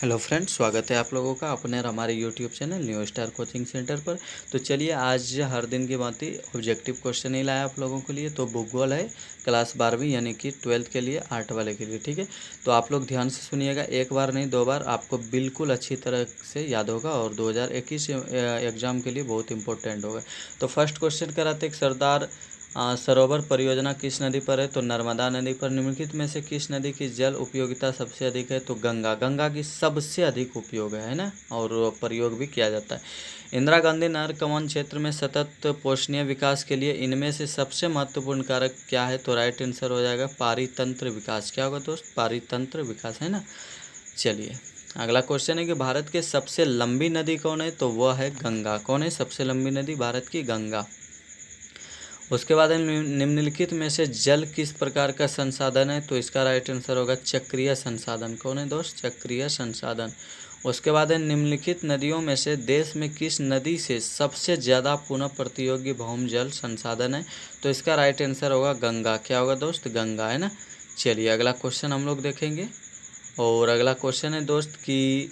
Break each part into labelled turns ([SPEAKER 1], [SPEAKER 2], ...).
[SPEAKER 1] Hello friends, स्वागत है आप लोगों का अपने और हमारे YouTube channel new star coaching centre पर। तो चलिए, आज हर दिन की भांति ऑब्जेक्टिव क्वेश्चन ही लाया आप लोगों के लिए। तो भूगोल है क्लास 12वीं यानी कि 12th के लिए, आर्ट वाले के लिए, ठीक है। तो आप लोग ध्यान से सुनिएगा, एक बार नहीं 2 बार, आपको बिल्कुल अच्छी तरह से याद होगा और 2021 एग्ज़ाम के लिए बहुत इंपॉर्टेंट होगा। तो फर्स्ट क्वेश्चन कराते एक सरदार सरोवर परियोजना किस नदी पर है? तो नर्मदा नदी पर। निम्नलिखित में से किस नदी की जल उपयोगिता सबसे अधिक है? तो गंगा। गंगा की सबसे अधिक उपयोग है ना, और प्रयोग भी किया जाता है। इंदिरा गांधी नहर कवन क्षेत्र में सतत पोषणीय विकास के लिए इनमें से सबसे महत्वपूर्ण कारक क्या है? तो राइट आंसर हो जाएगा पारितंत्र विकास। क्या होगा दोस्त? पारितंत्र विकास, है ना। चलिए, अगला क्वेश्चन है कि भारत के सबसे लंबी नदी कौन है? तो वह है गंगा। कौन है सबसे लंबी नदी? भारत की गंगा। उसके बाद निम्नलिखित में से जल किस प्रकार का संसाधन है? तो इसका राइट आंसर होगा चक्रीय संसाधन। कौन है दोस्त? चक्रीय संसाधन। उसके बाद है निम्नलिखित नदियों में से देश में किस नदी से सबसे ज़्यादा पुनः प्रतियोगी भौम जल संसाधन है? तो इसका राइट आंसर होगा गंगा। क्या होगा दोस्त? गंगा, है ना। चलिए, अगला क्वेश्चन हम लोग देखेंगे। और अगला क्वेश्चन है दोस्त कि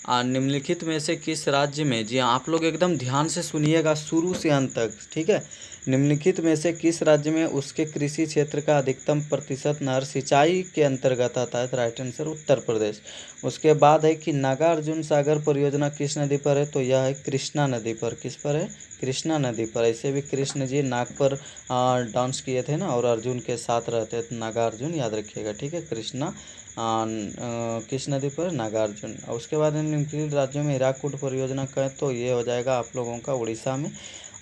[SPEAKER 1] निम्नलिखित में से किस राज्य में, जी हाँ, आप लोग एकदम ध्यान से सुनिएगा शुरू से अंत तक, ठीक है। निम्नलिखित में से किस राज्य में उसके कृषि क्षेत्र का अधिकतम प्रतिशत नहर सिंचाई के अंतर्गत आता है? तो राइट आंसर उत्तर प्रदेश। उसके बाद है कि नागार्जुन सागर परियोजना किस नदी पर है? तो यह है कृष्णा नदी पर। किस पर है? कृष्णा नदी पर। ऐसे भी कृष्ण जी नाग पर डांस किए थे ना, और अर्जुन के साथ रहते थे, नागार्जुन, याद रखिएगा, ठीक है। कृष्णा किस नदी पर? नागार्जुन। और उसके बाद निम्नलिखित राज्यों में हीराकुड परियोजना का है? तो ये हो जाएगा आप लोगों का उड़ीसा में।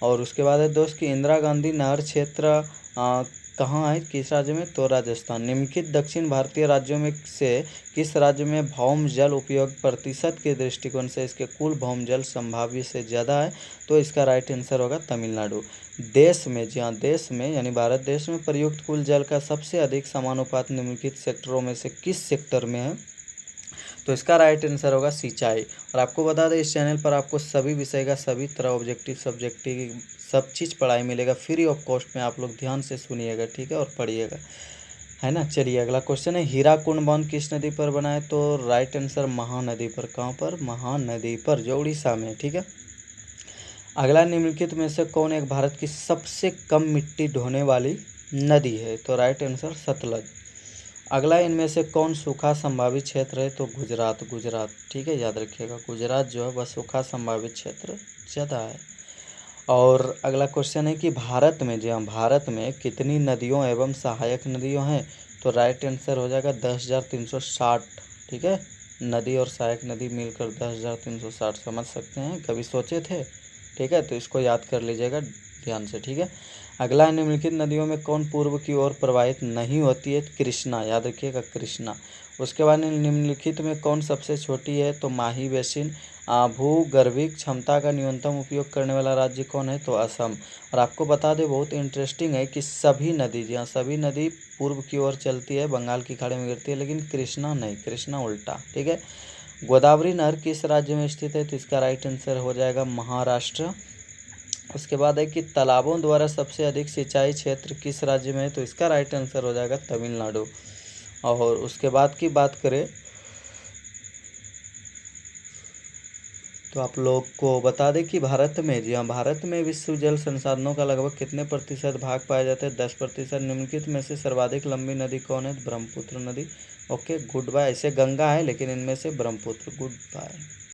[SPEAKER 1] और उसके बाद है दोस्त कि इंदिरा गांधी नहर क्षेत्र कहाँ है, किस राज्य में? तो राजस्थान। निम्नलिखित दक्षिण भारतीय राज्यों में से किस राज्य में भौम जल उपयोग प्रतिशत के दृष्टिकोण से इसके कुल भौम जल संभाव्य से ज़्यादा है? तो इसका राइट आंसर होगा तमिलनाडु। देश में, जी हाँ, देश में यानी भारत देश में प्रयुक्त कुल जल का सबसे अधिक समानुपात निम्नलिखित सेक्टरों में से किस सेक्टर में है? तो इसका राइट आंसर होगा सिंचाई। और आपको बता दें, इस चैनल पर आपको सभी विषय का सभी तरह ऑब्जेक्टिव सब्जेक्टिव सब चीज़ पढ़ाई मिलेगा फ्री ऑफ कॉस्ट में। आप लोग ध्यान से सुनिएगा, ठीक है, और पढ़िएगा, है ना। चलिए, अगला क्वेश्चन है हीराकुंड बांध किस नदी पर बना है? तो राइट आंसर महानदी पर। कहाँ पर? महानदी पर, जो उड़ीसा में, ठीक है। अगला, निम्नलिखित में से कौन एक भारत की सबसे कम मिट्टी ढोने वाली नदी है? तो राइट आंसर सतलज। अगला, इनमें से कौन सूखा संभावित क्षेत्र है? तो गुजरात। गुजरात, ठीक है, याद रखिएगा, गुजरात जो है वह सूखा संभावित क्षेत्र ज़्यादा है। और अगला क्वेश्चन है कि भारत में, जी हाँ, भारत में कितनी नदियों एवं सहायक नदियों हैं? तो राइट आंसर हो जाएगा 10,360, ठीक है। नदी और सहायक नदी मिलकर 10,360, समझ सकते हैं, कभी सोचे थे? ठीक है, तो इसको याद कर लीजिएगा ध्यान से, ठीक है। अगला, निम्नलिखित नदियों में कौन पूर्व की ओर प्रवाहित नहीं होती है? कृष्णा, याद रखिएगा, कृष्णा। उसके बाद निम्नलिखित में कौन सबसे छोटी है? तो माही बेसिन। भूगर्भिक क्षमता का न्यूनतम उपयोग करने वाला राज्य कौन है? तो असम। और आपको बता दें, बहुत इंटरेस्टिंग है कि सभी नदी, जी हाँ, सभी नदी पूर्व की ओर चलती है, बंगाल की खाड़ी में गिरती है, लेकिन कृष्णा नहीं, कृष्णा उल्टा, ठीक है। गोदावरी नहर किस राज्य में स्थित है? तो इसका राइट आंसर हो जाएगा महाराष्ट्र। उसके बाद है कि तालाबों द्वारा सबसे अधिक सिंचाई क्षेत्र किस राज्य में है? तो इसका राइट आंसर हो जाएगा तमिलनाडु। और उसके बाद की बात करें तो आप लोग को बता दें कि भारत में, जी हाँ, भारत में विश्व जल संसाधनों का लगभग कितने प्रतिशत भाग पाए जाते हैं? 10%। निम्नलिखित में से सर्वाधिक लंबी नदी कौन है? ब्रह्मपुत्र नदी। Okay, good bye. ऐसे गंगा है, लेकिन इनमें से ब्रह्मपुत्र। Good bye.